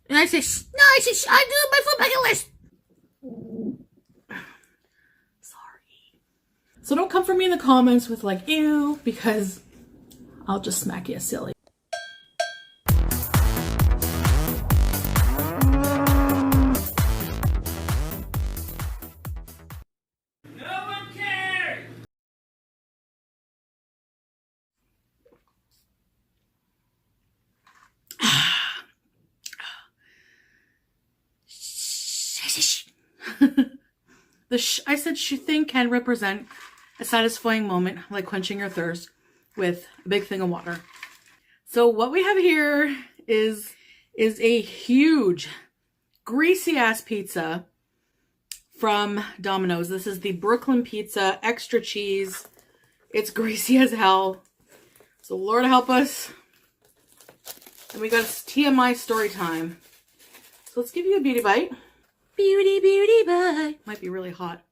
And I say, no, I say, I do my food bucket list. Sorry. So don't come for me in the comments with like, ew, because I'll just smack you silly. The I said thing can represent a satisfying moment, like quenching your thirst with a big thing of water. So what we have here is a huge, greasy ass pizza from Domino's. This is the Brooklyn pizza, extra cheese. It's greasy as hell. So Lord help us. And we got TMI story time. So let's give you a beauty bite. Beauty bite. Might be really hot.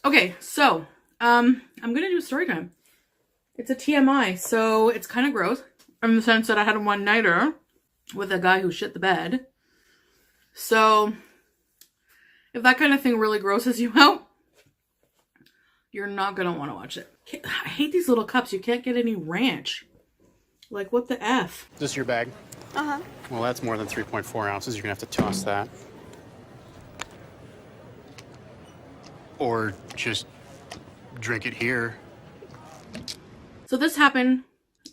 Okay, so I'm gonna do a story time. It's a TMI, so it's kind of gross in the sense that I had a one-nighter with a guy who shit the bed. So if that kind of thing really grosses you out, you're not gonna want to watch it. I hate these little cups. You can't get any ranch. Like, what the F? Is this your bag? Uh-huh. Well, that's more than 3.4 ounces. You're gonna have to toss that. Or just drink it here. So this happened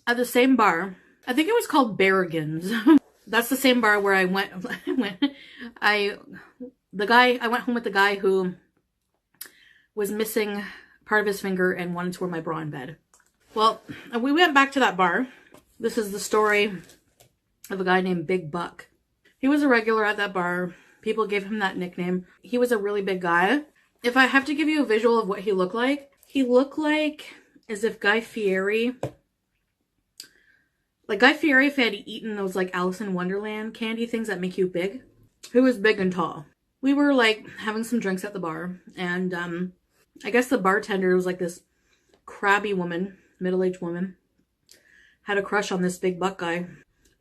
at the same bar. I think it was called Barrigan's. That's the same bar where I went I went home with the guy who was missing part of his finger and wanted to wear my bra in bed. Well, we went back to that bar. This is the story of a guy named Big Buck. He was a regular at that bar. People gave him that nickname. He was a really big guy. If I have to give you a visual of what he looked like as if Guy Fieri, if he had eaten those like Alice in Wonderland candy things that make you big. He was big and tall. We were like having some drinks at the bar, and I guess the bartender was like this crabby woman, middle-aged woman, had a crush on this Big Buck guy.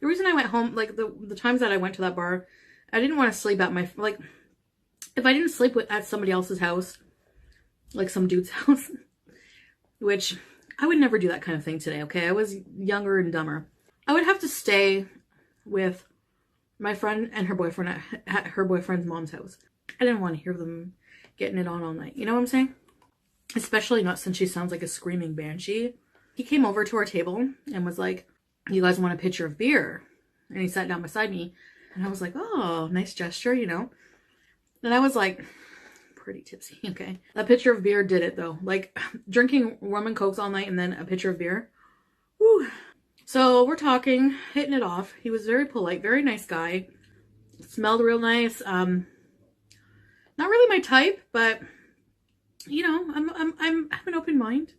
The reason I went home, like the times that I went to that bar, I didn't want to sleep at my, like, if I didn't sleep at somebody else's house, like some dude's house, which I would never do that kind of thing today, okay? I was younger and dumber. I would have to stay with my friend and her boyfriend at her boyfriend's mom's house. I didn't want to hear them getting it on all night. You know what I'm saying? Especially not since she sounds like a screaming banshee. He came over to our table and was like, you guys want a pitcher of beer? And he sat down beside me. And I was like, oh, nice gesture, you know? And I was like, pretty tipsy, okay? That pitcher of beer did it, though. Like, drinking rum and cokes all night and then a pitcher of beer. Whew. So we're talking, hitting it off. He was very polite, very nice guy. Smelled real nice. Not really my type, but you know, I have an open mind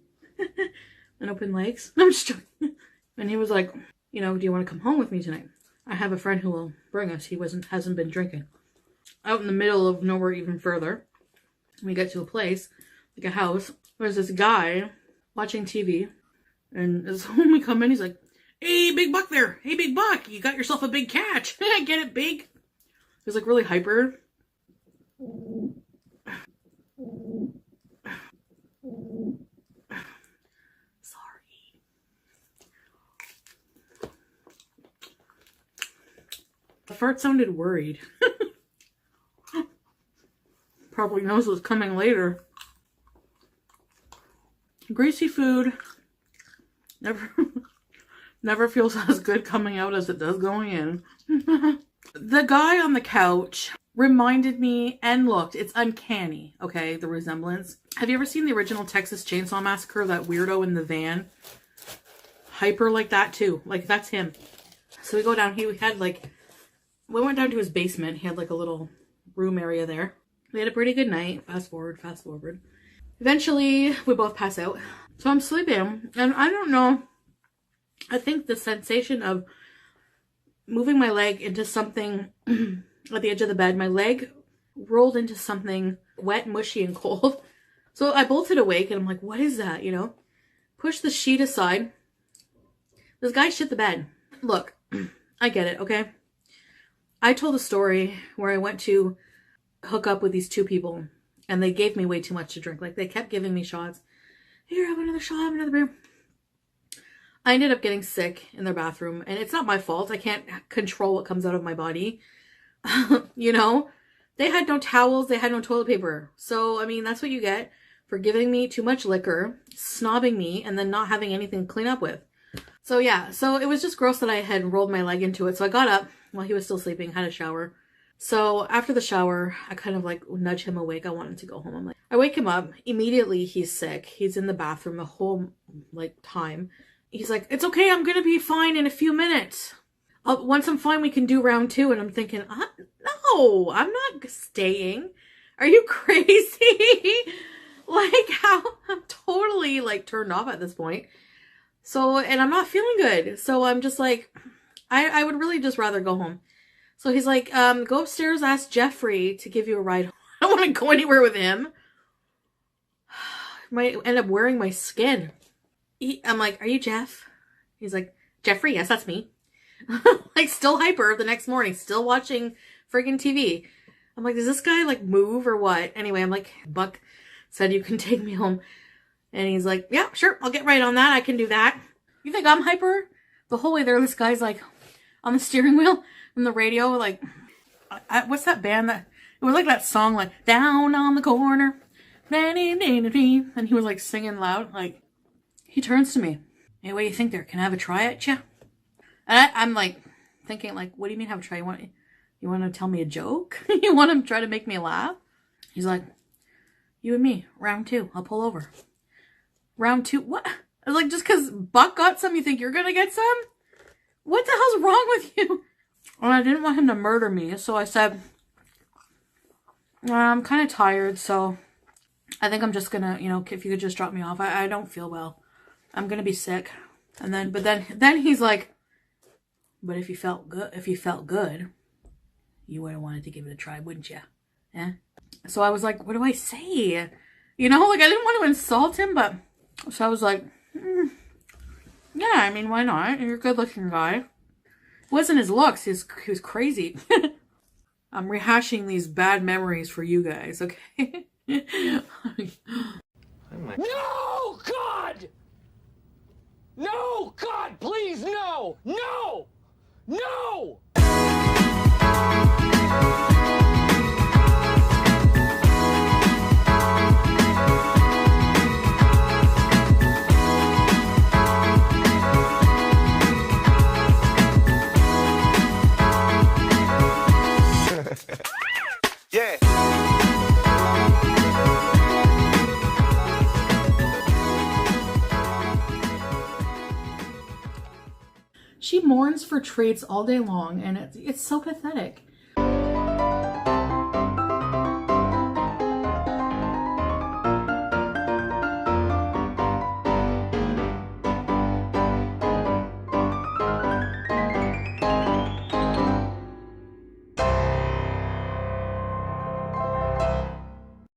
and open legs. I'm just joking. And he was like, you know, do you want to come home with me tonight? I have a friend who will bring us. He hasn't been drinking. Out in the middle of nowhere, even further. We get to a place, like a house. There's this guy watching TV, and when we come in, he's like, hey, Big Buck there. Hey, Big Buck, you got yourself a big catch. Get it, big? He was like really hyper. Sorry. The fart sounded worried. Probably knows what's coming later. Greasy food never feels as good coming out as it does going in. The guy on the couch reminded me and looked, it's uncanny, okay, the resemblance. Have you ever seen the original Texas Chainsaw Massacre, that weirdo in the van? Hyper like that too, like that's him. So we go down, we went down to his basement. He had like a little room area there. We had a pretty good night. Fast forward. Eventually, we both pass out. So I'm sleeping, and I don't know, I think the sensation of moving my leg into something at the edge of the bed, my leg rolled into something wet, mushy, and cold. So I bolted awake and I'm like, what is that? You know, push the sheet aside. This guy shit the bed. Look, I get it, okay? I told a story where I went to hook up with these two people and they gave me way too much to drink. Like, they kept giving me shots. Here, have another shot, have another beer. I ended up getting sick in their bathroom, and it's not my fault. I can't control what comes out of my body. You know? They had no towels, they had no toilet paper. So, I mean, that's what you get for giving me too much liquor, snobbing me, and then not having anything to clean up with. So yeah, so it was just gross that I had rolled my leg into it. So I got up while he was still sleeping, had a shower. So after the shower, I kind of like nudge him awake. I want him to go home. I'm like, I wake him up. Immediately he's sick. He's in the bathroom the whole like time. He's like, it's okay. I'm going to be fine in a few minutes. Once I'm fine, we can do round 2. And I'm thinking, no, I'm not staying. Are you crazy? Like, how? I'm totally like turned off at this point. So, and I'm not feeling good. So I'm just like, I would really just rather go home. So he's like, go upstairs, ask Jeffrey to give you a ride home. I don't want to go anywhere with him. Might end up wearing my skin. I'm like, are you Jeff? He's like, Jeffrey, yes, that's me. Like, still hyper the next morning, still watching friggin' TV. I'm like, does this guy like move or what? Anyway, I'm like, Buck said you can take me home. And he's like, yeah, sure, I'll get right on that. I can do that. You think I'm hyper? The whole way there, this guy's like on the steering wheel and the radio, like, what's that band that, it was like that song, like, down on the corner. And he was like singing loud. Like, he turns to me. Hey, what do you think there? Can I have a try at you? And I'm like thinking, like, what do you mean have a try? You want to tell me a joke? You want to try to make me laugh? He's like, you and me, round 2. I'll pull over. Round 2? What? I was like, just because Buck got some, you think you're going to get some? What the hell's wrong with you? And I didn't want him to murder me, so I said, I'm kind of tired, so I think I'm just going to, you know, if you could just drop me off. I don't feel well. I'm going to be sick. And then he's like, but if you felt good, you would have wanted to give it a try, wouldn't you? Yeah. So I was like, what do I say? You know, like, I didn't want to insult him, but so I was like, yeah, I mean, why not? You're a good-looking guy. It wasn't his looks. He was crazy. I'm rehashing these bad memories for you guys, okay? No, God! No, God, please, no! No! No! Yeah. She mourns for traits all day long, and it's so pathetic.